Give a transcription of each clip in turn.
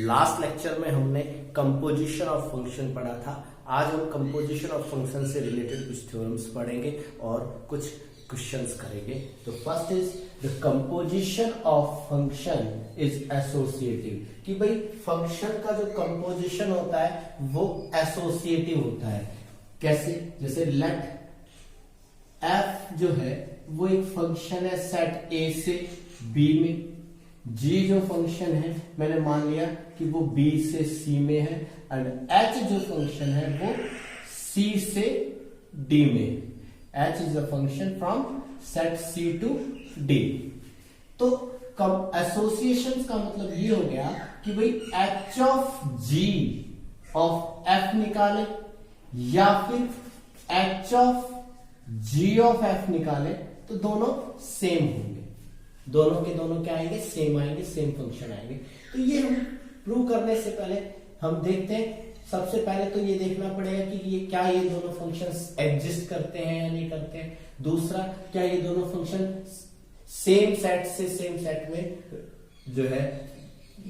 Last lecture में हमने composition of function पढ़ा था। आज हम कंपोजिशन ऑफ फंक्शन से रिलेटेड कुछ थ्योरम्स पढ़ेंगे और कुछ क्वेश्चंस करेंगे। तो first is the composition of function is associative, कि भाई फंक्शन का जो कंपोजिशन होता है वो एसोसिएटिव होता है। कैसे? जैसे लेट एफ जो है वो एक फंक्शन है सेट ए से बी में, जी जो फंक्शन है मैंने मान लिया कि वो बी से सी में है, एंड एच जो फंक्शन है वो सी से डी में। H is a function from set C to D. तो एसोसिएशन का मतलब ये हो गया कि भाई H of G of F निकाले या फिर H of G of F निकाले तो दोनों सेम होंगे। दोनों के दोनों क्या आएंगे? सेम आएंगे, सेम फंक्शन आएंगे। तो ये हम प्रूव करने से पहले हम देखते हैं। सबसे पहले तो ये देखना पड़ेगा कि ये क्या ये दोनों फंक्शंस एग्जिस्ट करते हैं या नहीं करते हैं। दूसरा, क्या ये दोनों फंक्शन सेम सेट से सेम सेट में जो है,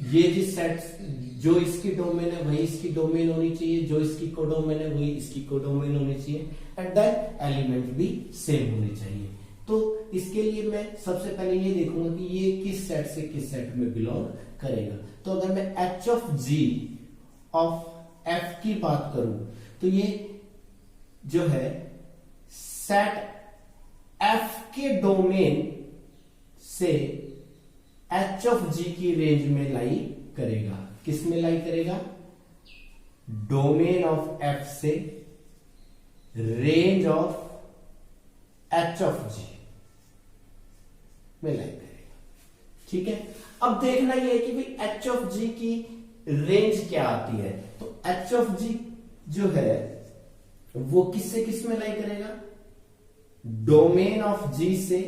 ये जिस सेट जो इसकी डोमेन है वही इसकी डोमेन होनी चाहिए, जो इसकी कोडोमेन है वही इसकी कोडोमेन होनी चाहिए, एंड देन एलिमेंट भी सेम होने चाहिए। तो इसके लिए मैं सबसे पहले ये देखूंगा कि ये किस सेट से किस सेट में बिलोंग करेगा। तो अगर मैं H of G of F की बात करूं तो ये जो है सेट एफ के डोमेन से एच ऑफ जी की रेंज में लाई करेगा। किस में लाई करेगा? डोमेन ऑफ एफ से range of H of G में लाई करेगा। ठीक है, अब देखना यह है कि भाई एच ऑफ जी की रेंज क्या आती है। तो एच ऑफ जी जो है वो किससे किस में लाई करेगा? डोमेन ऑफ जी से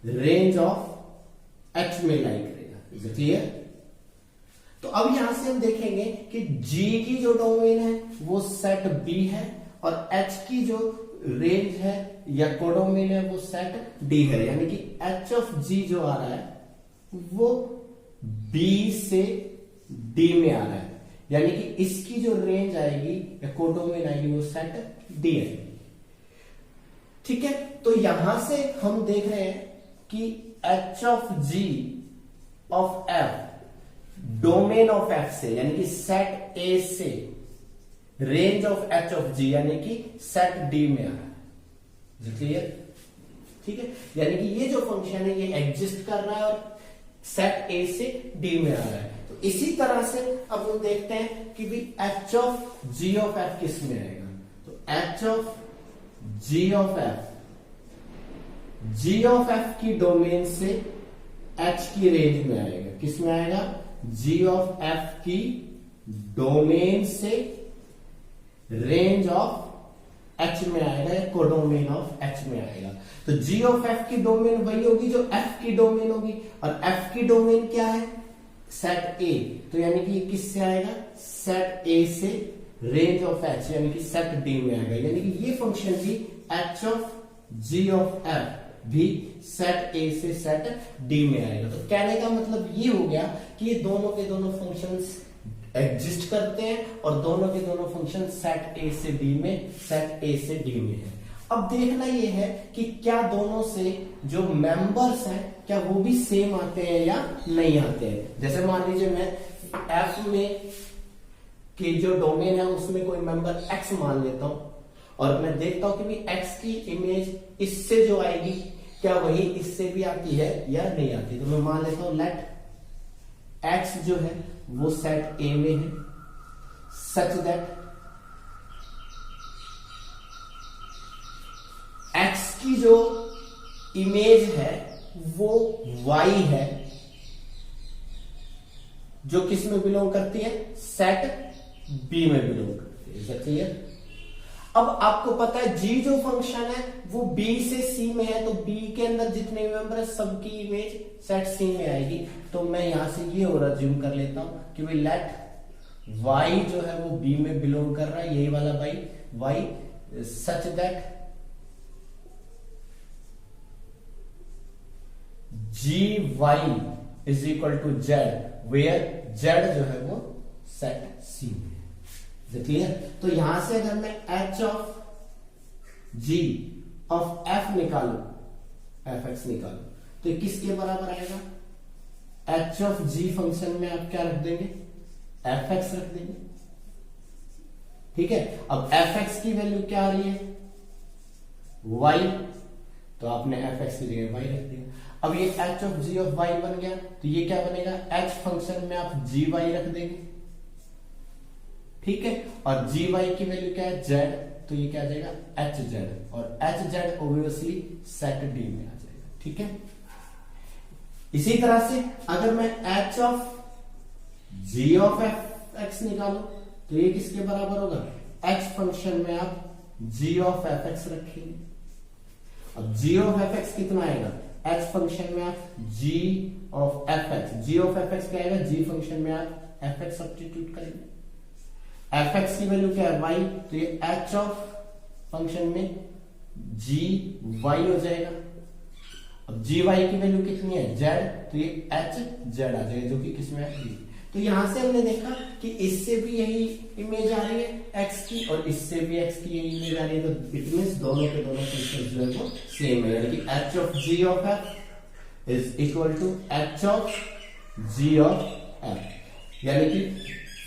रेंज ऑफ एच में लाई करेगा। Is it clear? तो अब यहां से हम देखेंगे कि जी की जो डोमेन है वो सेट बी है और एच की जो रेंज है या कोडोमेन है वो सेट डी है। यानी कि एच ऑफ जी जो आ रहा है वो बी से डी में आ रहा है, यानी कि इसकी जो रेंज आएगी या कोडोमेन आएगी वो सेट डी है। ठीक है, तो यहां से हम देख रहे हैं कि H of G of F domain of F से यानी कि सेट ए से range of H of G यानी कि सेट डी में आ रहा है। क्लियर? ठीक है, यानी कि ये जो फंक्शन है ये एग्जिस्ट कर रहा है और सेट ए से डी में आ रहा है। तो इसी तरह से अब हम देखते हैं कि भी H of G of F किस में आएगा। तो H of G of F, G of F की डोमेन से एच की रेंज में आएगा। किस में आएगा? जी ऑफ एफ की डोमेन से रेंज ऑफ एच में आएगा या कोडोमेन ऑफ एच में आएगा। तो जी ऑफ एफ की डोमेन वही होगी जो एफ की डोमेन होगी, और एफ की डोमेन क्या है? सेट ए। तो यानी कि ये किससे आएगा? सेट ए से रेंज ऑफ एच यानी कि सेट डी में आएगा। यानी कि ये फंक्शन भी H of G of F भी सेट ए से सेट डी में आएगा। तो कहने का मतलब ये हो गया कि ये दोनों के दोनों फंक्शंस एग्जिस्ट करते हैं और दोनों के दोनों फंक्शन सेट ए से बी में, सेट ए से डी में है। अब देखना यह है कि क्या दोनों से जो मेंबर्स हैं क्या वो भी सेम आते हैं या नहीं आते हैं। जैसे मान लीजिए मैं एफ में की जो डोमेन है उसमें कोई मेंबर एक्स मान लेता हूं और मैं देखता हूं कि भी एक्स की इमेज इससे जो आएगी क्या वही इससे भी आती है या नहीं आती। तो मैं मान लेता हूं लेट एक्स जो है वो सेट ए में है सच दैट एक्स की जो इमेज है वो वाई है जो किस में बिलोंग करती है? सेट बी में बिलोंग करती है। क्लियर? अब आपको पता है जी जो फंक्शन है वो बी से सी में है, तो बी के अंदर जितने मेंबर है सबकी इमेज सेट सी में आएगी। तो मैं यहां से ये और अज्यूम कर लेता हूं कि भाई लेट वाई जो है वो बी में बिलोंग कर रहा है, यही वाला Y such that G Y is equal to Z where Z जो है वो सेट सी में है। क्लियर? तो यहां से अगर मैं H of G of F निकालू, एफ एक्स निकालू, तो ये किसके बराबर आएगा? एच ऑफ जी फंक्शन में आप क्या रख देंगे? एफ एक्स रख देंगे। ठीक है, अब एफ एक्स की वैल्यू क्या आ रही है? वाई, तो आपने एफ एक्स की जगह वाई रख दिया। अब ये H of G of Y बन गया, तो ये क्या बनेगा? एच फंक्शन में आप जी वाई रख देंगे। ठीक है, और जी वाई की वैल्यू क्या है? जेड, तो ये क्या आ जाएगा? एच जेड, और H Z obviously set D में आ जाएगा। ठीक है, इसी तरह से अगर मैं H of G of F X निकालू, तो ये किसके बराबर होगा? एच फंक्शन में आप जी ऑफ एफ एक्स रखेंगे। अब जी ऑफ एफ एक्स कितना आएगा? एच फंक्शन में आप G of F X, G of F X क्या आएगा? जी फंक्शन में आप एफ एक्स सब्स्टिट्यूट करेंगे। एफ एक्स की वैल्यू क्या है? वाई, तो ये एच ऑफ फंक्शन में जी वाई हो जाएगा। अब जी वाई की वैल्यू कितनी है? जेड, तो ये एच जेड आ जाएगा, जो कि किसमें है? तो यहां से हमने देखा कि इससे भी यही इमेज आ रही है एक्स की, और इससे भी एक्स की यही इमेज आ रही है, तो इट मींस दोनों के दोनों फंक्शन जो है वो सेम है, यानी कि H of G of F is equal to H of G of F, यानी कि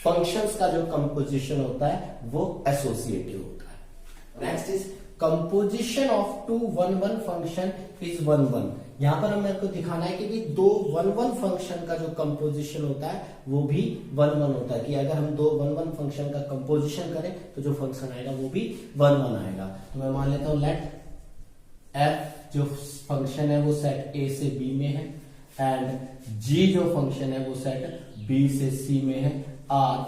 फंक्शंस का जो कंपोजिशन होता है वो एसोसिएटिव होता है। Next is composition of two one one function is one one. यहां पर हमें को दिखाना है कि भी दो वन वन फंक्शन का जो कंपोजिशन होता है वो भी वन वन होता है, कि अगर हम दो वन वन फंक्शन का कंपोजिशन करें तो जो फंक्शन आएगा वो भी वन वन आएगा। तो मैं मान लेता हूं लेट एफ जो फंक्शन है वो सेट ए से बी में है, एंड जी जो फंक्शन है वो सेट बी से सी में है, are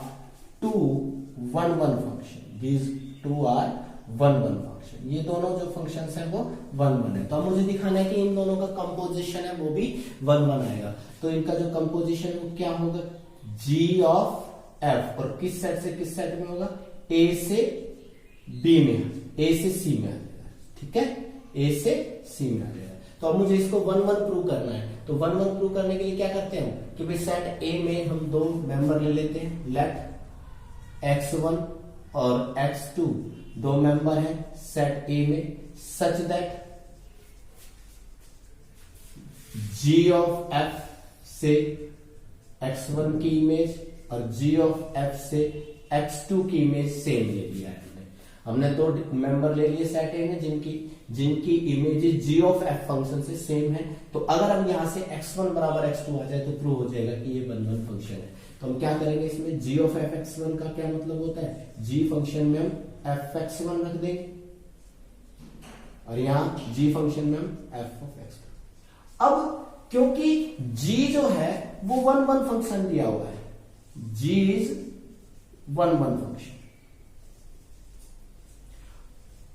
two one one function, these two are one one function. ये दोनों जो फंक्शंस हैं वो वन वन है, तो अब मुझे दिखाना है कि इन दोनों का कंपोजिशन है वो भी वन वन आएगा। तो इनका जो कंपोजिशन है वो क्या होगा? जी ऑफ एफ, और किस सेट से किस सेट में होगा? ए से बी में, ए से सी में आ जाएगा। ठीक है, ए से सी में आ जाएगा। तो अब मुझे इसको वन वन प्रूव करना है, तो वन वन प्रूव करने के लिए क्या करते हैं कि भाई सेट ए में हम दो मेंबर ले लेते हैं, लेट x1 और x2 दो मेंबर हैं सेट ए में, such that g of f से x1 की इमेज और g ऑफ f से x2 की इमेज सेम ले लिया है। हमने दो मेंबर ले लिए सेट ए में जिनकी images G of F function से सेम है। तो अगर हम यहां से x1 बराबर x2 आ जाए तो प्रूव हो जाएगा कि ये वन वन फंक्शन है। तो हम क्या करेंगे इसमें? जी ऑफ एफ x1 का क्या मतलब होता है? जी फंक्शन में हम एफ x1 रख देंगे, और यहां जी फंक्शन में हम एफ ऑफ x2। अब क्योंकि जी जो है वो वन वन फंक्शन दिया हुआ है, जी इज वन वन फंक्शन,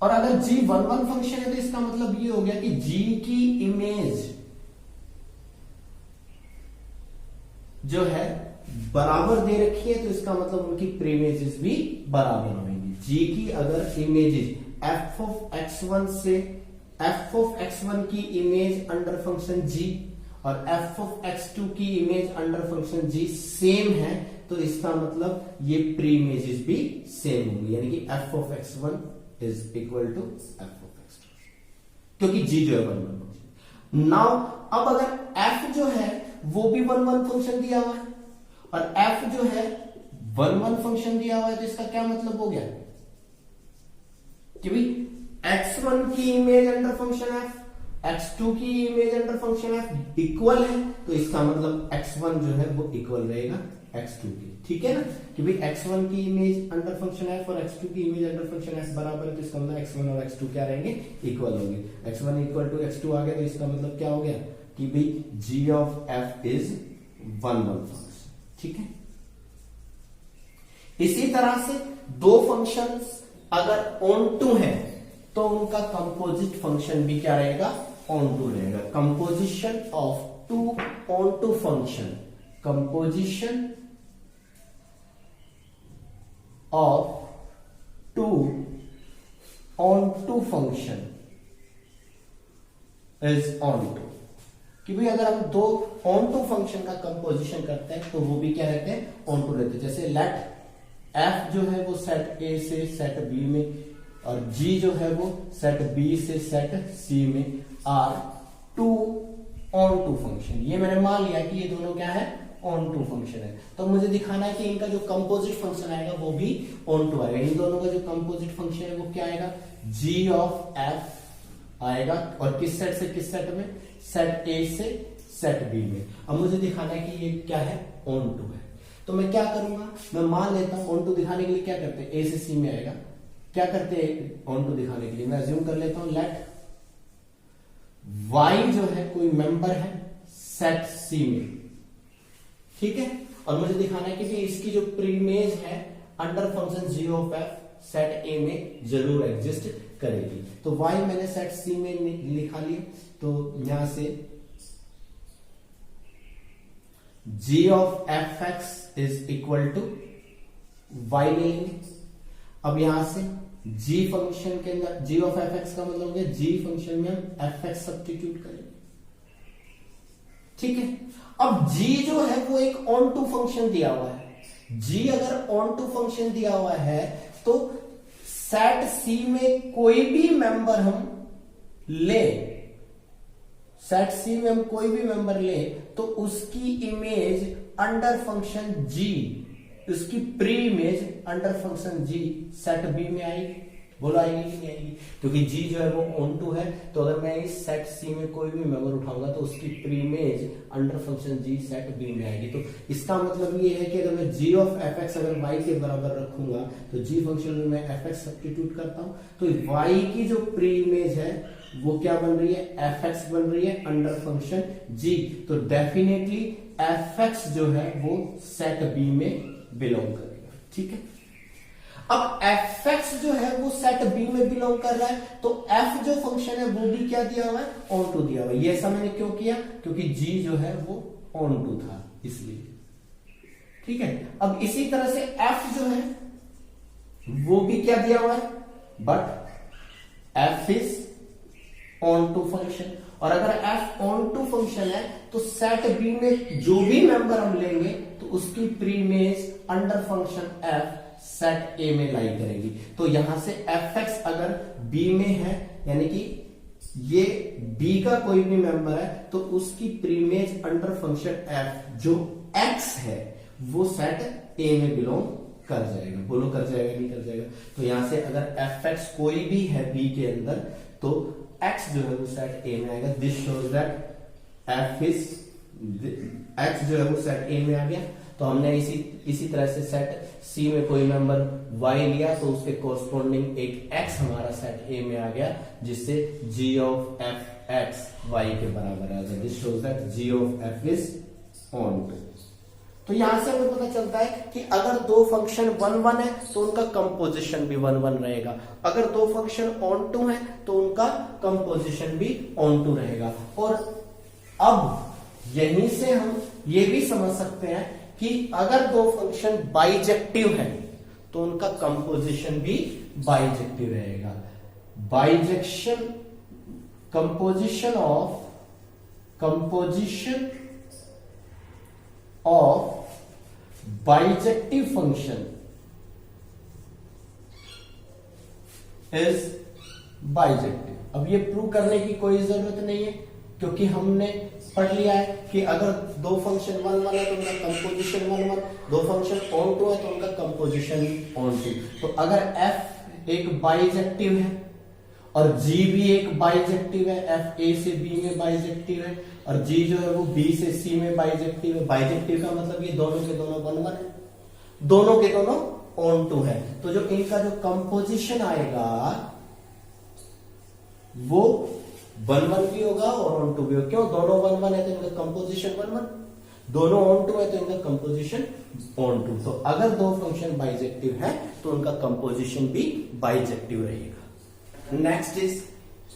और अगर g वन वन फंक्शन है तो इसका मतलब ये हो गया कि g की इमेज जो है बराबर दे रखी है, तो इसका मतलब उनकी प्रीमेजेस भी बराबर होंगी। g की अगर इमेजेस f ऑफ x1 से f ऑफ x1 की इमेज अंडर फंक्शन g और f ऑफ x2 की image under function g same है, तो इसका मतलब ये प्रीमेजेस भी सेम होंगी, यानी कि f of x1 is equal to F of X, क्योंकि जी जो है वन वन फंक्शन। नाउ अब अगर एफ जो है वो भी वन वन फंक्शन दिया हुआ है और एफ जो है वन वन फंक्शन दिया हुआ है, तो इसका क्या मतलब हो गया कि भाई x1 की image under function F, x2 की image under function F equal है, तो इसका मतलब x1 जो है वो इक्वल रहेगा x2 की। ठीक है ना, कि भाई x1 की इमेज अंडर फंक्शन f और x2 की इमेज अंडर फंक्शन s बराबर है, तो इसका मतलब x1 और x2 क्या रहेंगे? इक्वल होंगे। x1 इक्वल टू x2 आ गया, तो इसका मतलब क्या हो गया कि भाई g of f is one one function. ठीक है, इसी तरह से दो फंक्शंस अगर ऑन टू है तो उनका कंपोजिट फंक्शन भी क्या रहेगा? ऑन टू रहेगा। Composition of two onto function, composition of two on two function is onto, कि भाई अगर हम दो ऑन टू फंक्शन का कंपोजिशन करते हैं तो वो भी क्या रहते हैं, ऑन टू रहते हैं। जैसे लेट एफ जो है वो सेट ए से सेट बी में और जी जो है वो सेट बी से सेट सी में are two onto function. ये मैंने मान लिया कि ये दोनों क्या है, ऑन टू फंक्शन है। तो मुझे दिखाना है कि इनका जो कंपोजिट फंक्शन आएगा वो भी ऑन टू आएगा। इन दोनों का जो कंपोजिट फंक्शन है वो क्या आएगा, जी ऑफ एफ आएगा। और किस सेट से किस सेट में, सेट ए से सेट बी में। अब मुझे दिखाना है कि ये क्या है, ऑन टू है। तो मैं क्या करूंगा, मैं मान लेता हूं ऑन टू दिखाने के लिए क्या करते हैं, ए से सी में आएगा। क्या करते हैं ऑन टू दिखाने के लिए, मैं अज्यूम कर लेता हूं लेट वाई जो है कोई मेंबर है सेट सी में, ठीक है। और मुझे दिखाना है कि इसकी जो प्रीमेज है under function G of F set A में जरूर एग्जिस्ट करेगी। तो y मैंने सेट सी में लिखा लिया, तो यहां से g of F X is equal to y ले लेंगे। अब यहां से g फंक्शन के अंदर g ऑफ एफ एक्स का मतलब हो गया g फंक्शन में हम एफ एक्स सब्स्टिट्यूट करेंगे, ठीक है। अब g जो है वो एक ऑन टू फंक्शन दिया हुआ है। g अगर ऑन टू फंक्शन दिया हुआ है तो सेट सी में कोई भी मेंबर हम ले, सेट सी में हम कोई भी मेंबर ले तो उसकी इमेज अंडर फंक्शन g, उसकी preimage under function g set B में आएगी। बोलो आएगी कि नहीं आएगी, क्योंकि g जो है वो ऑन टू है। तो अगर मैं इस सेट सी में कोई भी मेंबर उठाऊंगा तो उसकी preimage under function g set B में आएगी। तो इसका मतलब ये है कि अगर मैं g ऑफ एफ एक्स अगर y के बराबर रखूंगा तो g फंक्शन में मैं एफ एक्स सब्स्टिट्यूट करता हूं तो y की जो प्री इमेज है वो क्या बन रही है, एफ एक्स बन रही है अंडर फंक्शन g। तो डेफिनेटली एफ एक्स जो है वो सेट बी में बिलोंग करेगा, ठीक है। अब एफ एक्स जो है वो सेट बी में बिलोंग कर रहा है तो एफ जो फंक्शन है वो भी क्या दिया हुआ है, ऑन टू दिया हुआ है। ये ऐसा मैंने क्यों किया, क्योंकि जी जो है वो ऑन टू था इसलिए, ठीक है। अब इसी तरह से एफ जो है वो भी क्या दिया हुआ है, but F is onto function. और अगर एफ ऑन टू फंक्शन है तो सेट बी में जो भी मेंबर हम लेंगे तो उसकी preimage under function F set A में लाई करेगी। तो यहां से एफ एक्स अगर बी में है, यानी कि ये बी का कोई भी मेंबर है तो उसकी प्रीमेज अंडर फंक्शन एफ जो एक्स है वो सेट ए में बिलोंग कर जाएगा। बोलो कर जाएगा नहीं कर जाएगा। तो यहां से अगर एफ एक्स कोई भी है बी के अंदर तो एक्स जो है वो सेट ए में आएगा। This shows that F is x जो है वो सेट ए में आ गया। तो हमने इसी तरह से सेट सी में कोई मेंबर y लिया तो उसके कोरस्पॉन्डिंग एक x हमारा सेट A में आ गया, जिससे g of F X y के बराबर आ गया। This shows that g of f is onto. तो यहां से हमें पता चलता है कि अगर दो फंक्शन 1 1 है तो उनका कंपोजिशन भी 1 1 रहेगा। अगर दो फंक्शन ऑन टू है तो उनका कंपोजिशन भी ऑन टू रहेगा। और अब यहीं से हम ये भी समझ सकते हैं कि अगर दो फंक्शन बाइजेक्टिव है तो उनका कंपोजिशन भी बाइजेक्टिव रहेगा। Bijection composition of bijective function is bijective. अब ये प्रूव करने की कोई जरूरत नहीं है क्योंकि हमने पढ़ लिया है कि अगर दो फंक्शन 1 1 है तो उनका कंपोजिशन 1 1, दो फंक्शन ऑन टू है तो उनका कंपोजिशन ऑन टू। तो अगर f एक बाइजेक्टिव है और g भी एक बाइजेक्टिव है, f a से b में बाइजेक्टिव है और g जो है वो b से c में बाइजेक्टिव है। बाइजेक्टिव का मतलब ये दोनों के दोनों 1 1 है, दोनों के दोनों ऑन टू है। तो जो इनका जो कंपोजिशन आएगा वो 1 1 भी होगा और ऑन टू भी होगा। क्यों, दोनों 1 1 है तो इनका कंपोजिशन 1 1, दोनों ऑन टू है तो इनका कंपोजिशन ऑन टू। तो अगर दो फंक्शन बाइजेक्टिव है तो उनका कंपोजिशन भी बाइजेक्टिव रहेगा। Next is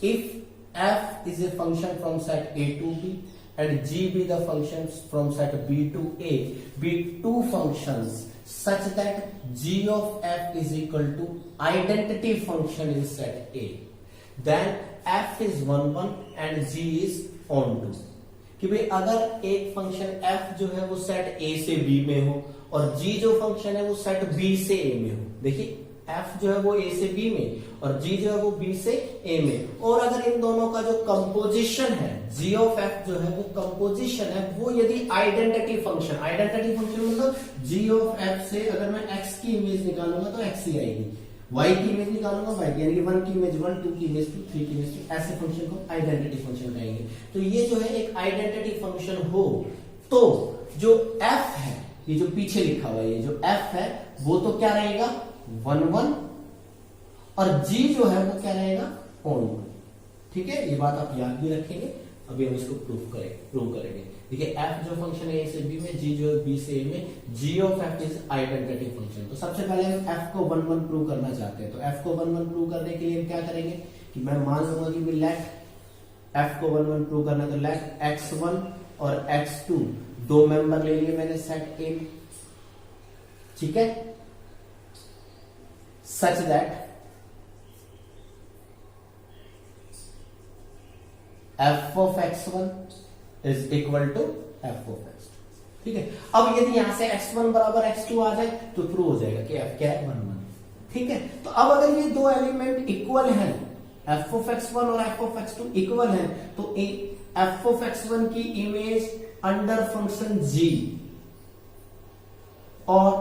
if f is a function from set A to B and g be the functions from set B to A, be two functions such that g of f is equal to identity function in set A, then f is 1 1 and g is on 2। कि भाई अगर एक function f जो है वो set a से b में हो और g जो फंक्शन है वो सेट b से a में हो। देखिए f जो है वो a से b में और g जो है वो b से a में, और अगर इन दोनों का जो कंपोजिशन है g ऑफ f जो है वो कंपोजिशन है वो यदि आइडेंटिटी फंक्शन मतलब g ऑफ f से अगर मैं x की इमेज निकालूंगा तो x ही आएगी, y की इमेज निकालूंगा y की, यानी कि 1 की इमेज 1, 2 की इमेज 2, 3 की इमेज 2, ऐसे फंक्शन को आइडेंटिटी फंक्शन कहेंगे। तो ये जो है एक आइडेंटिटी फंक्शन हो तो जो f है, ये जो पीछे लिखा हुआ है ये जो f है वो तो क्या रहेगा 1 1 और g जो है वो क्या रहेगा ऑन। ठीक है, ये बात आप याद भी रखेंगे, अभी हम इसको प्रूव करेंगे। देखिए f जो फंक्शन है a से b में, g जो है b से a में, g of f is identity function. तो सबसे पहले हम f को 1 1 प्रूव करना चाहते हैं, तो f को 1 1 प्रूव करने के लिए हम क्या करेंगे कि मैं मान लूंगा कि लेट f को 1 1 प्रूव करना है तो लेट x1 और x2 दो मेंबर ले लिए मैंने सेट A में, ठीक है, such that f of x1 is equal to f of x2। ठीक है, अब यदि यहां से x1 बराबर x2 आ जाए तो प्रूव हो जाएगा कि f क्या है 1 1। ठीक है, तो अब अगर ये दो एलिमेंट इक्वल हैं, f ऑफ x1 और f ऑफ x2 इक्वल हैं, तो f ऑफ x1 की इमेज अंडर फंक्शन g और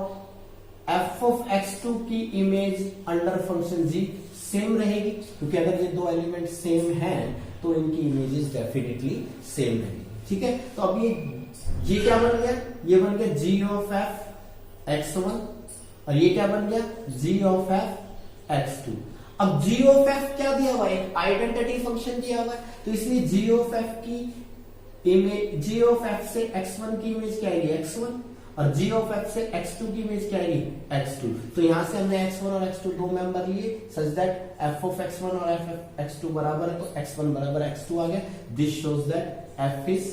f ऑफ x2 की image under function g same रहेगी, क्योंकि अगर ये दो एलिमेंट सेम हैं तो इनकी इमेजेस डेफिनेटली सेम रहेगी। ठीक है, तो अब ये क्या बन गया, ये बन गया g ऑफ f x1 और ये क्या बन गया g ऑफ f x2। अब g ऑफ f क्या दिया हुआ है, एक आइडेंटिटी फंक्शन दिया हुआ है, तो इसलिए g ऑफ f की इमेज, g ऑफ f से x1 की इमेज क्या आएगी x1 और g ऑफ f से x2 की इमेज क्या आएगी x2। तो यहां से हमने x1 और x2 दो मेंबर लिए सच दैट f ऑफ x1 और f ऑफ x2 बराबर है, तो x1 बराबर x2 आ गया। This shows that f is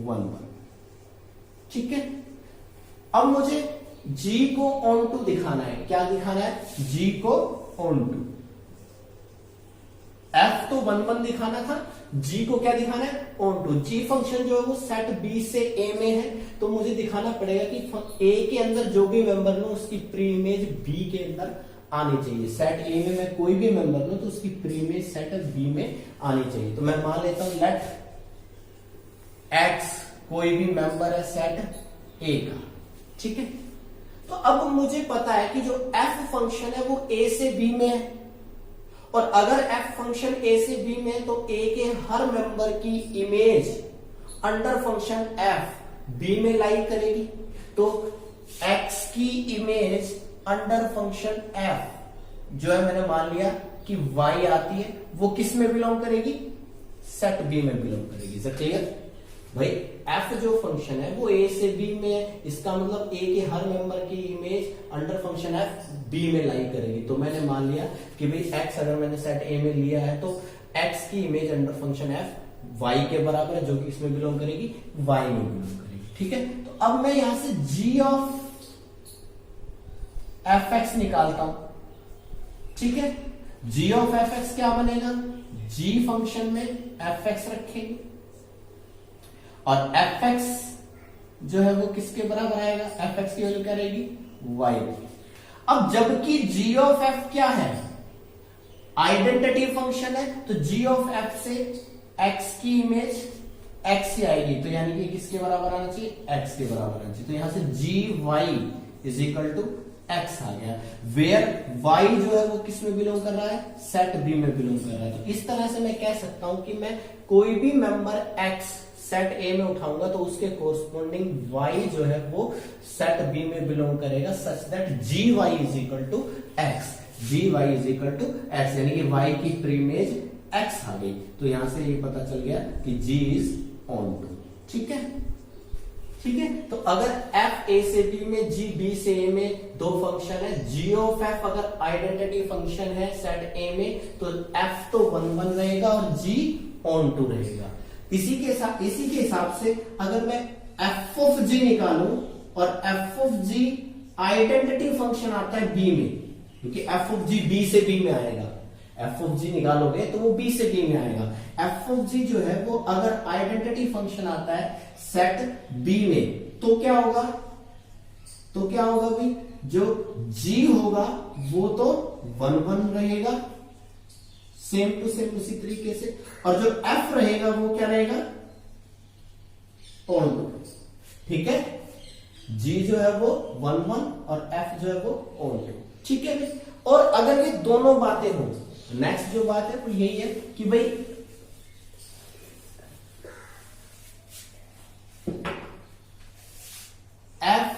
1 1। ठीक है, अब मुझे g को ऑन टू दिखाना है। क्या दिखाना है, g को ऑन टू। f तो 1 1 दिखाना था, g को क्या दिखाना है ऑन टू। g फंक्शन जो है वो सेट b से a में है, तो मुझे दिखाना पड़ेगा कि a के अंदर जो भी मेंबर लो उसकी प्री इमेज b के अंदर आनी चाहिए। सेट a में मैं कोई भी मेंबर लो तो उसकी प्री इमेज सेट b में आनी चाहिए। तो मैं मान लेता हूं लेट x कोई भी मेंबर है सेट a का। ठीक है, तो अब मुझे पता है कि जो f फंक्शन है वो a से b में है, और अगर f फंक्शन a से b में है तो a के हर मेंबर की image under function f b में लाई करेगी। तो x की इमेज अंडर फंक्शन f जो है मैंने मान लिया कि y आती है, वो किस में बिलोंग करेगी, सेट b में बिलोंग करेगी। सर क्लियर भाई, f जो फंक्शन है वो a से b में है, इसका मतलब a के हर मेंबर की image under function f b में लाई करेगी। तो मैंने मान लिया कि भाई x अगर मैंने सेट a में लिया है तो x की image under function f y के बराबर है, जो कि इसमें बिलोंग करेगी y में बिलोंग करेगी। ठीक है, तो अब मैं यहां से g ऑफ fx निकालता हूं। ठीक है, g ऑफ fx क्या बनेगा, g फंक्शन में fx रखेंगे और fx जो है वो किसके बराबर आएगा, fx की वैल्यू क्या रहेगी y। अब जबकि g ऑफ f क्या है, आइडेंटिटी फंक्शन है, तो g ऑफ f से x की इमेज x ही आएगी, तो यानी कि किसके बराबर आना चाहिए, x के बराबर आना चाहिए। तो यहां से gy is equal to x आ गया, वेयर y जो है वो किस में बिलोंग कर रहा है, सेट b में बिलोंग कर रहा है। तो इस तरह से मैं कह सकता हूं कि मैं कोई भी मेंबर x सेट a में उठाऊंगा तो उसके कोरस्पॉन्डिंग y जो है वो सेट b में बिलोंग करेगा, such that gy is equal to x। gy is equal to x, यानी कि y की प्रीमेज x आ गई। तो यहां से ये पता चल गया कि g इज ऑन टू। ठीक है, ठीक है, तो अगर f a से b में g b से a में दो फंक्शन है, g ऑफ f अगर आइडेंटिटी फंक्शन है सेट a में तो f तो 1 1 रहेगा और g ऑन टू रहेगा। इसी के हिसाब से अगर मैं f ऑफ g निकालूं और f of g identity function आता है b में, क्योंकि f ऑफ g b से b में आएगा, एफ ऑफ जी निकालोगे तो वो बी से डी में आएगा। एफ ऑफ जी जो है वो अगर आइडेंटिटी फंक्शन आता है सेट बी में तो क्या होगा, भाई जो जी होगा वो तो 1 1 रहेगा सेम टू सेम उसी तरीके से, और जो एफ रहेगा वो क्या रहेगा, ऑन टू। ठीक है, जी जो है वो 1 1 और एफ जो है वो ऑन टू। ठीक है भाई, और अगर ये दोनों बातें हो, नेक्स्ट जो बात है वो यही है कि भाई एफ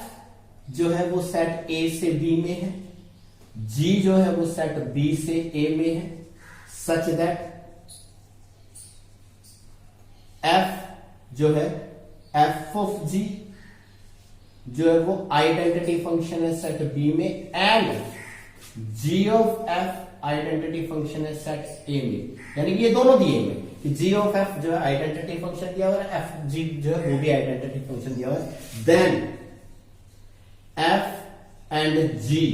जो है वो सेट ए से बी में है, जी जो है वो सेट बी से ए में है, सच दैट एफ जो है एफ ऑफ जी जो है वो आइडेंटिटी फंक्शन है सेट बी में, and G of F identity function है सेट ए में। यानी कि ये दोनों दिए हुए कि जी ऑफ एफ जो है आइडेंटिटी फंक्शन दिया हुआ है, एफ जी जो है वो भी आइडेंटिटी फंक्शन दिया हुआ है। Then F and G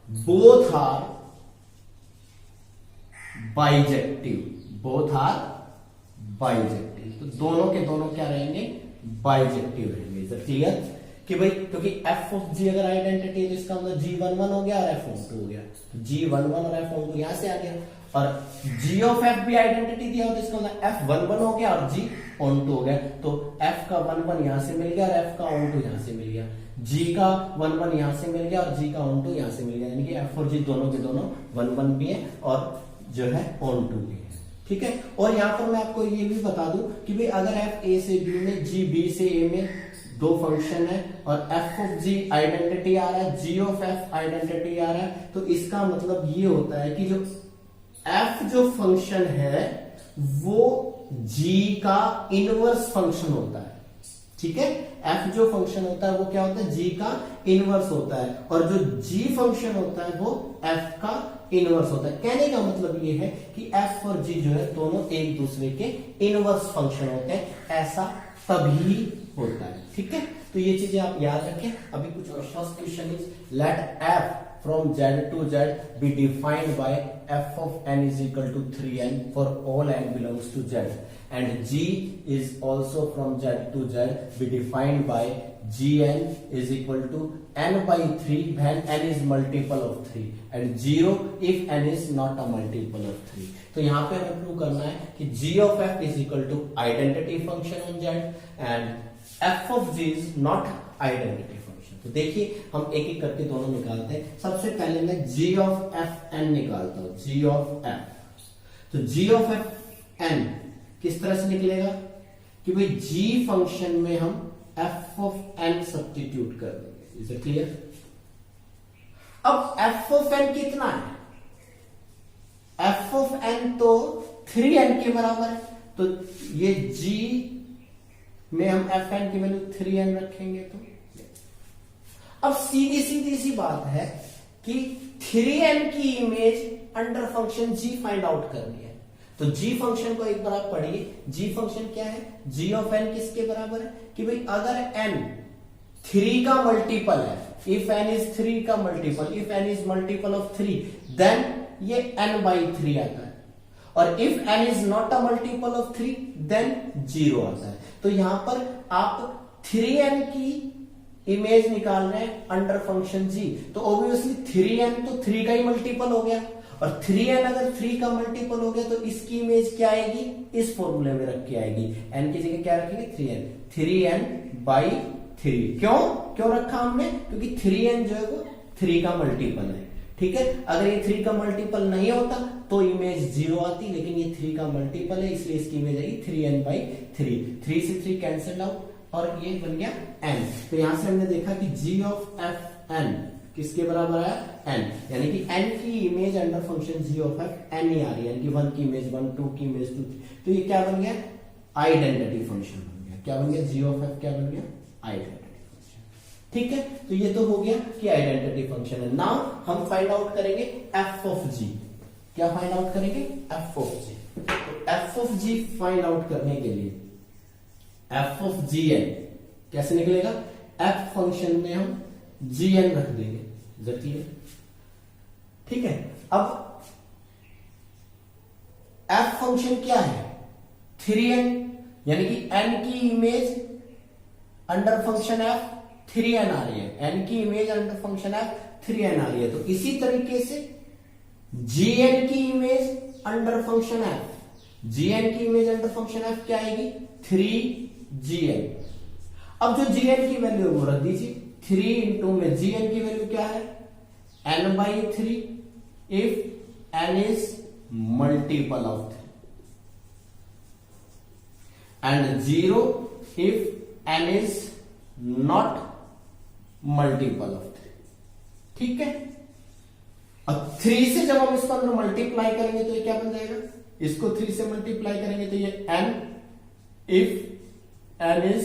both are bijective, तो दोनों के दोनों क्या रहेंगे, बाइजेक्टिव रहेंगे। इज इट क्लियर कि भाई क्योंकि एफ ऑफ जी अगर आइडेंटिटी है तो इसका मतलब जी 1 1 हो गया और एफ ऑफ 2 हो गया, तो जी 1 1 और एफ ऑफ 2 यहां से आ गया, और जी ऑफ एफ भी आइडेंटिटी दिया हो तो इसका मतलब एफ 1 1 हो गया और जी ऑन 2 हो गया, तो एफ का 1 1 यहां से मिल गया और एफ का ऑन 2 यहां से मिल गया, जी का 1 1 यहां से मिल गया और जी का ऑन 2 यहां से मिल गया, यानी कि एफ और जी दोनों के दोनों 1 1 भी है और जो है ऑन 2 भी है। ठीक है, और यहां पर मैं आपको ये भी बता दूं कि भाई अगर एफ ए से बी में, जी बी से ए में दो फंक्शन है और एफ ऑफ जी आइडेंटिटी आ रहा है, जी ऑफ एफ आइडेंटिटी आ रहा है, तो इसका मतलब ये होता है कि जो एफ जो फंक्शन है वो जी का इनवर्स फंक्शन होता है। ठीक है, एफ जो फंक्शन होता है वो क्या होता है, जी का इनवर्स होता है, और जो जी फंक्शन होता है वो एफ का इनवर्स होता है। कहने का मतलब ये है कि एफ और जी जो है दोनों एक दूसरे के इनवर्स फंक्शन होते हैं, ऐसा तभी होता है। ठीक है, तो ये चीजें आप याद रखें। अभी कुछ first question is let F from Z to Z be defined by f of n is equal to 3n for all n belongs to Z, and G is also from Z to Z be defined by Gn is equal to n by 3 when n is multiple of 3 and 0 if n is not a multiple of 3। तो यहाँ पे हमें prove करना है कि G of f is equal to identity function on Z and f of G is not identity। तो देखिए हम एक एक करके दोनों निकालते हैं। सबसे पहले मैं g ऑफ एफ एन निकालता हूं, g ऑफ एफ। तो g ऑफ एफ एन किस तरह से निकलेगा कि भाई g फंक्शन में हम f ऑफ n सब्स्टिट्यूट कर देंगे। Is it clear? अब f ऑफ n कितना है, f ऑफ n तो 3n के बराबर है, तो ये g में हम f n की वैल्यू 3n रखेंगे। तो अब सीधी सीधी सी बात है कि 3n की image under function g find out करनी है। तो g फंक्शन को एक बार आप पढ़िए, g फंक्शन क्या है, g ऑफ n किसके बराबर है कि भाई अगर n 3 का मल्टीपल है, इफ n इज 3 का multiple, if n is multiple of 3 then ये n by 3 आता है, और if n is not a multiple of 3 then 0 आता है। तो यहां पर आप 3n की इमेज निकाल रहे हैं अंडर फंक्शन g, तो ऑब्वियसली 3n तो 3 का ही मल्टीपल हो गया, और 3n अगर 3 का मल्टीपल हो गया तो इसकी इमेज क्या आएगी, इस फॉर्मूले में रख के आएगी। n की जगह क्या रखेंगे, 3n by 3। क्यों रखा हमने, क्योंकि 3n जो है वो 3 का मल्टीपल है। ठीक है, अगर ये 3 का मल्टीपल नहीं होता तो इमेज 0 आती, लेकिन ये 3 का मल्टीपल है इसलिए इसकी इमेज आएगी 3n by 3। 3 से 3 कैंसिल आउट और ये बन गया n। तो यहां से हमने देखा कि g ऑफ एफ n किसके बराबर आया, n, यानी कि n की image under function g of F n ही आ रही है, यानी कि 1 की इमेज 1, 2 की इमेज 2। तो ये क्या बन गया, आइडेंटिटी फंक्शन बन गया। क्या बन गया, g ऑफ f क्या बन गया, आइडेंटिटी फंक्शन। ठीक है, तो ये तो हो गया कि आइडेंटिटी फंक्शन है। नाउ हम फाइंड आउट करेंगे f ऑफ g। क्या फाइंड आउट करेंगे, f ऑफ g। तो f of g find out करने के लिए f ऑफ gn कैसे निकलेगा, f फंक्शन में हम gn रख देंगे। ठीक है, अब फंक्शन क्या है 3n, यानी कि n की image under function f 3n आ रही है, n की image under function f 3n आ रही है। तो इसी तरीके से gn की image under function f, gn की इमेज अंडर फंक्शन f क्या आएगी 3gn। अब जो gn की वैल्यू वो रख दीजिए, 3 इंटू में gn की वैल्यू क्या है n/3 if n is multiple of 3 and 0 if n is not multiple of 3। ठीक है, अब 3 से जब हम इसको अंदर मल्टीप्लाई करेंगे तो ये क्या बन जाएगा, इसको 3 से मल्टीप्लाई करेंगे तो ये n if n is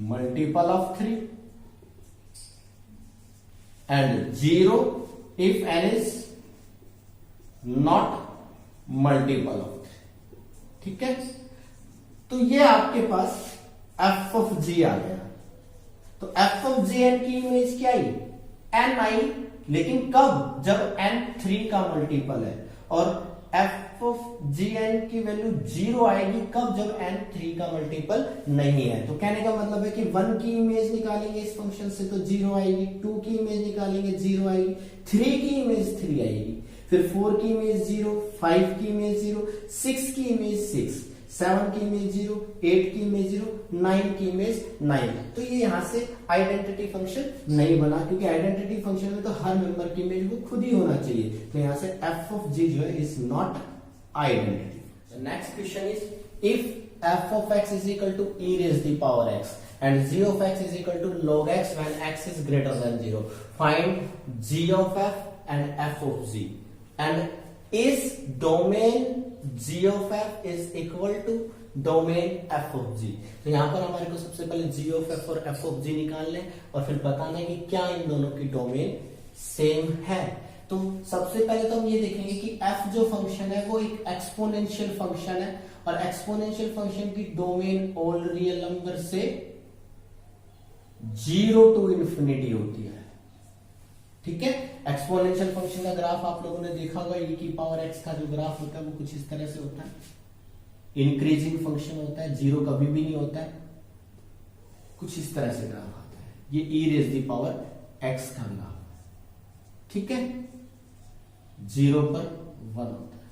multiple of 3 and 0 if n is not multiple of 3। ठीक है, तो ये आपके पास f ऑफ g आ गया। तो f ऑफ gn की इमेज क्या आई n आई, लेकिन कब, जब n 3 का मल्टीपल है, और f ऑफ gn की वैल्यू 0 आएगी कब, जब n 3 का मल्टीपल नहीं है। तो कहने का मतलब है कि 1 की इमेज निकालेंगे इस फंक्शन से तो 0 आएगी, 2 की इमेज निकालेंगे 0 आएगी, 3 की इमेज 3 आएगी, फिर 4 की इमेज 0, 5 की इमेज 0, 6 की इमेज 6, 7 की इमेज 0, 8 की इमेज 0, 9 की इमेज 9। तो ये यहां से आइडेंटिटी फंक्शन नहीं बना, क्योंकि आइडेंटिटी फंक्शन में तो हर मेंबर की इमेज वो खुद ही होना चाहिए। तो यहां से f ऑफ g जो है is not identity. Next question is if f of x is equal to e raise the power x and g of x is equal to log x when x is greater than 0, find g of f and f of g and is domain g of f is equal to domain f of g। तो यहां पर हमारे को सबसे पहले g of f और f of g निकाल लें और फिर बताना है कि क्या इन दोनों की डोमेन सेम है। तो सबसे पहले तो हम ये देखेंगे कि f जो फंक्शन है वो एक एक्सपोनेंशियल फंक्शन है, और एक्सपोनेंशियल फंक्शन की डोमेन ऑल रियल नंबर से 0 टू इंफिनिटी होती है। ठीक है, एक्सपोनेंशियल फंक्शन का ग्राफ आप लोगों ने देखा होगा, e की पावर x का जो ग्राफ होता है वो कुछ इस तरह से होता है, इंक्रीजिंग फंक्शन होता है, 0 कभी भी नहीं होता है, कुछ इस तरह से ग्राफ आता है, ये e raise the power x का ग्राफ। ठीक है, 0 पर 1 होता है,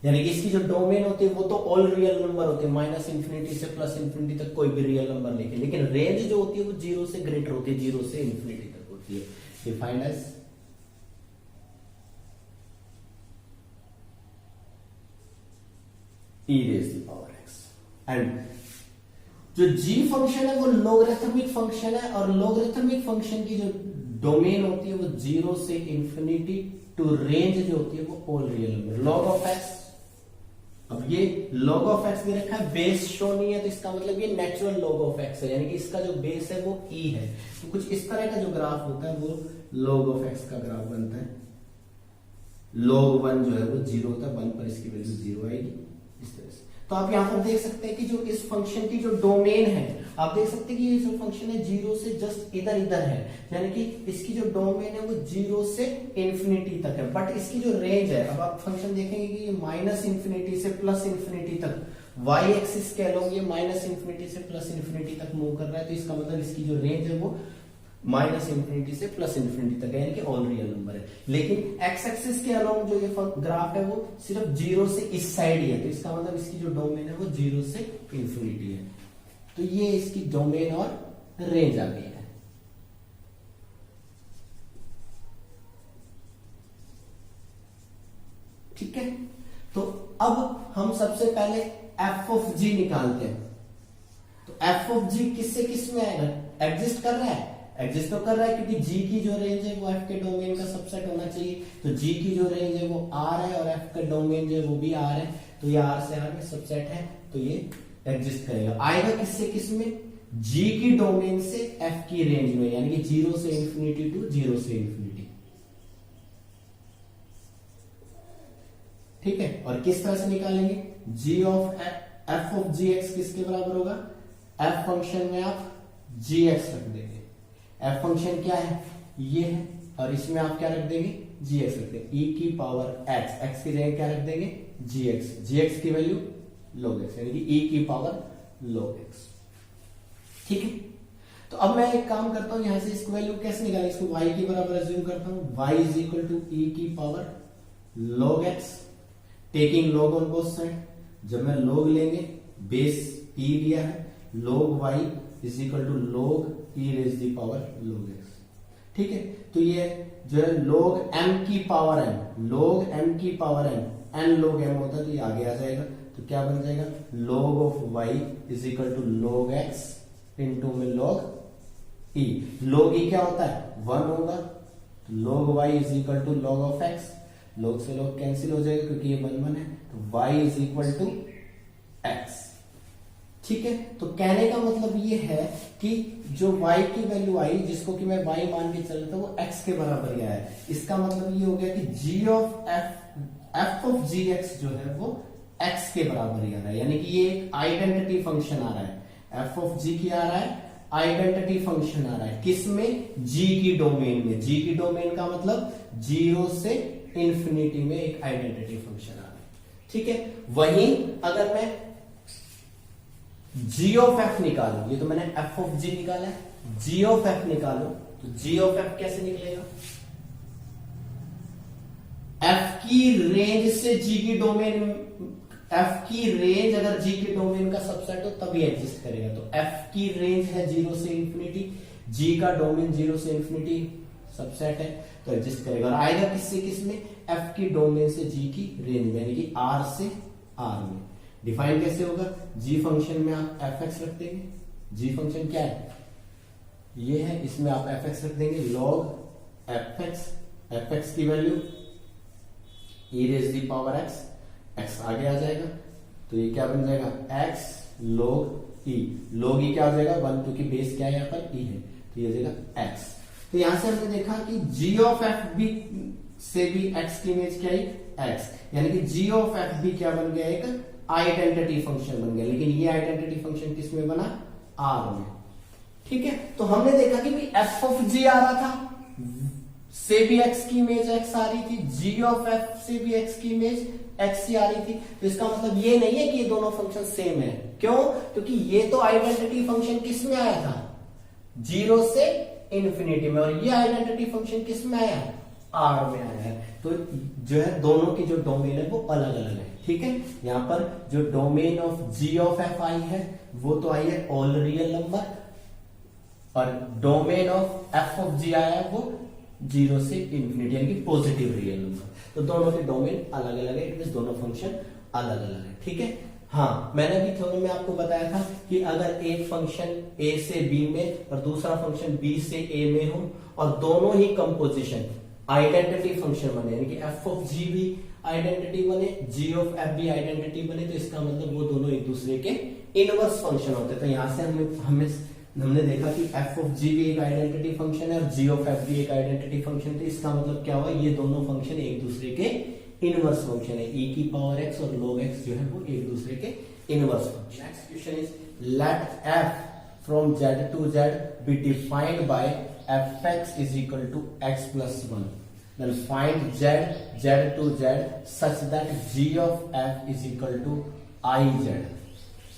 यानी कि इसकी जो डोमेन होती है वो तो ऑल रियल नंबर होते हैं, माइनस इंफिनिटी से प्लस इंफिनिटी तक कोई भी रियल नंबर लेके, लेकिन रेंज जो होती है वो 0 से ग्रेटर होती है, 0 से इंफिनिटी तक होती है, defined as e raise the power x। And जो g फंक्शन है वो लॉगरिथमिक फंक्शन है, और लॉगरिथमिक फंक्शन की जो डोमेन होती है वो 0 से इंफिनिटी टू रेंज जो होती है वो all real number log of x। अब ये log ऑफ x दे रखा है, बेस शो नहीं है, तो इसका मतलब ये नेचुरल log ऑफ x है, यानी कि इसका जो बेस है वो e है। तो कुछ इस तरह का जो ग्राफ होता है वो log ऑफ x का ग्राफ बनता है। log 1 जो है वो 0 होता है, 1 पर इसकी वैल्यू 0 आएगी, इस तरह से। तो आप यहां पर देख सकते हैं कि जो इस फंक्शन की जो डोमेन है, आप देख सकते हैं कि ये जो फंक्शन है 0 से जस्ट इधर इधर है, यानी कि इसकी जो डोमेन है वो 0 से इंफिनिटी तक है, बट इसकी जो रेंज है, अब आप फंक्शन देखेंगे कि ये माइनस इंफिनिटी से प्लस इंफिनिटी तक वाई एक्सिस के अलोंग ये माइनस इंफिनिटी से प्लस इंफिनिटी तक मूव कर रहा है। तो इसका मतलब इसकी जो रेंज है वो माइनस इंफिनिटी से प्लस इंफिनिटी तक है, यानी कि ऑल रियल नंबर है। लेकिन एक्स एक्सिस के अलोंग जो ये ग्राफ है वो सिर्फ 0 से इस साइड ही है, तो इसका मतलब इसकी जो डोमेन है वो 0 से इंफिनिटी है। तो ये इसकी डोमेन और रेंज आ गई है। ठीक है, तो अब हम सबसे पहले f ऑफ g निकालते हैं। तो f ऑफ g किससे किस में आएगा, एग्जिस्ट कर रहा है, एग्जिस्ट तो कर रहा है क्योंकि g की जो रेंज है वो f के डोमेन का सबसेट होना चाहिए। तो g की जो रेंज है वो r है और f का डोमेन जो है वो भी r है, तो ये r से r में सबसेट है, तो ये एग्जिस्ट करेगा। आएगा किससे किस में, g की डोमेन से f की रेंज में, यानी कि 0 से इंफिनिटी टू 0 से इंफिनिटी। ठीक है, और किस तरह से निकालेंगे, g of f of gx किसके बराबर होगा, f फंक्शन में आप gx रख देंगे। f फंक्शन क्या है, ये है और इसमें आप क्या रख देंगे, जी एक्स रख देंगे, ई की पावर एक्स, एक्स की जगह क्या रख देंगे, जी एक्स की वैल्यू log x, यानी कि ई की पावर log x। ठीक है, तो अब मैं एक काम करता हूं, यहां से इसको वैल्यू कैसे निकालें, इसको y के बराबर एज्यूम करता हूं, y इज इक्वल टू ई की power log x, taking log on both side. जब मैं log लेंगे, बेस e लिया है, log y is equal to log e raise the power log x। ठीक है, तो ये जो है log m की पावर n, log m की power n, n log m होता है तो ये आगे आ जाएगा, तो क्या बन जाएगा, log of y is equal to log x into में log e। log e क्या होता है, 1 होगा, तो log y is equal to log of x, log से log कैंसिल हो जाएगा क्योंकि ये 1 है, तो y is equal to x। ठीक है, तो कहने का मतलब ये है कि जो y की वैल्यू आई, जिसको कि मैं y मान के चल रहा था, वो x के बराबर ही आया है। इसका मतलब ये हो गया कि g of f of G X जो है वो x के बराबर ही आ रहा है, यानी कि ये एक आइडेंटिटी फंक्शन आ रहा है, f ऑफ g क्या आ रहा है, आइडेंटिटी फंक्शन आ रहा है, किसमें, g की डोमेन में। g की डोमेन का मतलब 0 से इंफिनिटी में एक आइडेंटिटी फंक्शन आ रहा है। ठीक है, वहीं अगर मैं g ऑफ f निकालू, ये तो मैंने f ऑफ g निकाला है, g ऑफ f निकालू, तो g ऑफ f कैसे निकलेगा, f की रेंज से g की डोमेन, f की रेंज अगर g के डोमेन का सबसेट हो तभी एग्जिस्ट करेगा। तो f की रेंज है 0 से इंफिनिटी, g का डोमेन 0 से इंफिनिटी सबसेट है, तो एग्जिस्ट करेगा। और आएगा किससे, किसमें, f की डोमेन से g की रेंज में, यानी कि r से r में। डिफाइन कैसे होगा, g फंक्शन में आप fx रख देंगे, g फंक्शन क्या है, ये है, इसमें आप fx रख देंगे, log fx की value e raise the power x, x आगे आ जाएगा, तो ये क्या बन जाएगा, x log e, log e क्या हो जाएगा 1, क्योंकि बेस क्या है यहाँ पर e है, तो ये हो जाएगा x। तो यहां से हमने देखा कि g ऑफ f भी से भी x की इमेज क्या है, x, यानी कि g ऑफ f भी क्या बन गया, एक आइडेंटिटी फंक्शन बन गया, लेकिन ये आइडेंटिटी फंक्शन किस में बना, r में। ठीक है, तो हमने देखा कि भाई f ऑफ g आ रहा था, से भी x की इमेज x आ रही थी, g ऑफ f से भी x की इमेज x ही आ रही थी, तो इसका मतलब ये नहीं है कि ये दोनों फंक्शन सेम है। क्यों, क्योंकि ये तो आइडेंटिटी फंक्शन किस में आया था, 0 से इंफिनिटी में, और ये आइडेंटिटी फंक्शन किस में आया, r में आया है। तो जो है दोनों की जो डोमेन है वो अलग अलग है। ठीक है, यहाँ पर जो domain of g of f आई है वो तो आई है ऑल रियल नंबर, और domain of f of g आया है वो 0 से इंफिनिटी, यानी कि पॉजिटिव रियल नंबर। तो दोनों के डोमेन अलग अलग है, इट मींस दोनों फंक्शन अलग अलग है। ठीक है, हाँ, मैंने भी थ्योरम में आपको बताया था कि अगर एक फंक्शन a से b में और दूसरा फंक्शन b से a में हो, और दोनों ही कंपोजिशन आइडेंटिटी फंक्शन बने, यानी कि f ऑफ g भी आइडेंटिटी बने, g ऑफ f भी आइडेंटिटी बने, तो इसका मतलब वो दोनों एक दूसरे के इनवर्स फंक्शन होते हैं। तो यहां से हमने देखा कि f ऑफ g भी एक आइडेंटिटी फंक्शन है और g ऑफ f भी एक आइडेंटिटी फंक्शन है। तो इसका मतलब क्या हुआ, ये दोनों फंक्शन एक दूसरे के इनवर्स फंक्शन है, e की पावर x और log x जो है वो एक दूसरे के inverse function. Next question is let f from z to z be defined by fx is equal to x plus 1. Then find z to z such that g of f is equal to iz.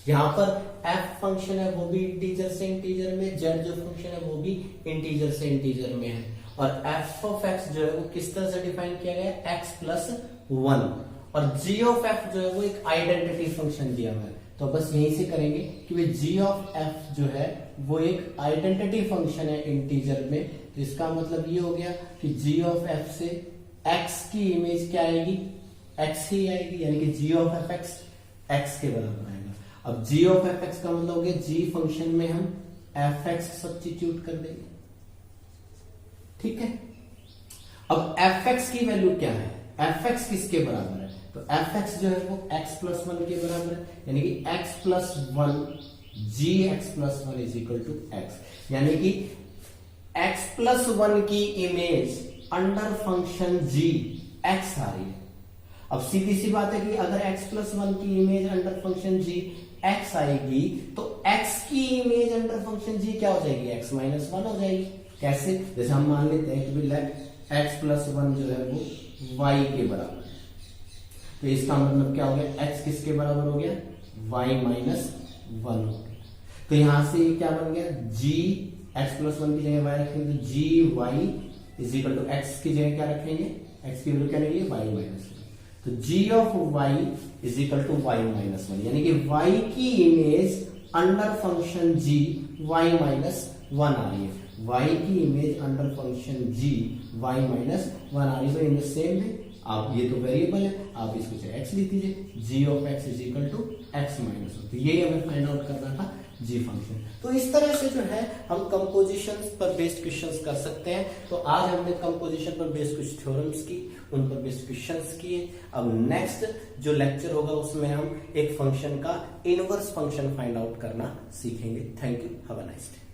यहाँ पर f function है वो भी integer से integer में, z जो function है वो भी इंटीजर से इंटीजर में है, और f ऑफ x जो है वो किस तरह से डिफाइन किया गया है, x प्लस 1, और g ऑफ f जो है वो एक आइडेंटिटी फंक्शन दिया हुआ है। तो बस यहीं से करेंगे कि भाई g ऑफ f जो है वो एक आइडेंटिटी फंक्शन है इंटीजर में, तो इसका मतलब ये हो गया कि g ऑफ f से x की इमेज क्या आएगी, x ही आएगी, यानी कि g ऑफ f x के बराबर आएगा। अब g ऑफ f का मतलब हो गया g फंक्शन में हम f सब्स्टिट्यूट कर देंगे। ठीक है, अब f की वैल्यू क्या है, f किसके बराबर है, तो f जो है वो x प्लस 1 के बराबर है, यानी कि x plus 1 gx plus 1 is equal to x, यानी कि x प्लस 1 की image under function g x आ रही है। अब सीधी सी बात है कि अगर x प्लस 1 की image under function g x आएगी तो x की इमेज अंडर फंक्शन g क्या हो जाएगी, x माइनस 1 हो जाएगी। कैसे, जैसे हम मान लेते हैं कि लेट x प्लस 1 जो है वो y के बराबर है। तो इसका मतलब क्या हो गया, x किसके बराबर हो गया, y माइनस 1 हो गया। तो यहां से क्या बन गया, g x प्लस 1 की जगह y रखेंगे तो G Y is equal to X की जगह क्या रखेंगे, x की वैल्यू क्या निकली, y माइनस 1। तो g of y is equal to y minus 1, यानी कि y की image under function g y minus 1 आ रही है। y की image under function g y minus 1 आ रही है। तो इनमें सेम है, आप ये तो वेरिएबल है, आप इसको चाहे x लिख दीजिए, g of x is equal to x minus 1। तो यही हमें फाइंड आउट करना था जी फंक्शन। तो इस तरह से जो है हम कंपोजिशन पर बेस्ड क्वेश्चंस कर सकते हैं। तो आज हमने कंपोजिशन पर बेस्ड कुछ थ्योरम्स की, उन पर बेस्ड क्वेश्चंस किए। अब नेक्स्ट जो लेक्चर होगा उसमें हम एक फंक्शन का इनवर्स फंक्शन फाइंड आउट करना सीखेंगे। Thank you, have a nice day.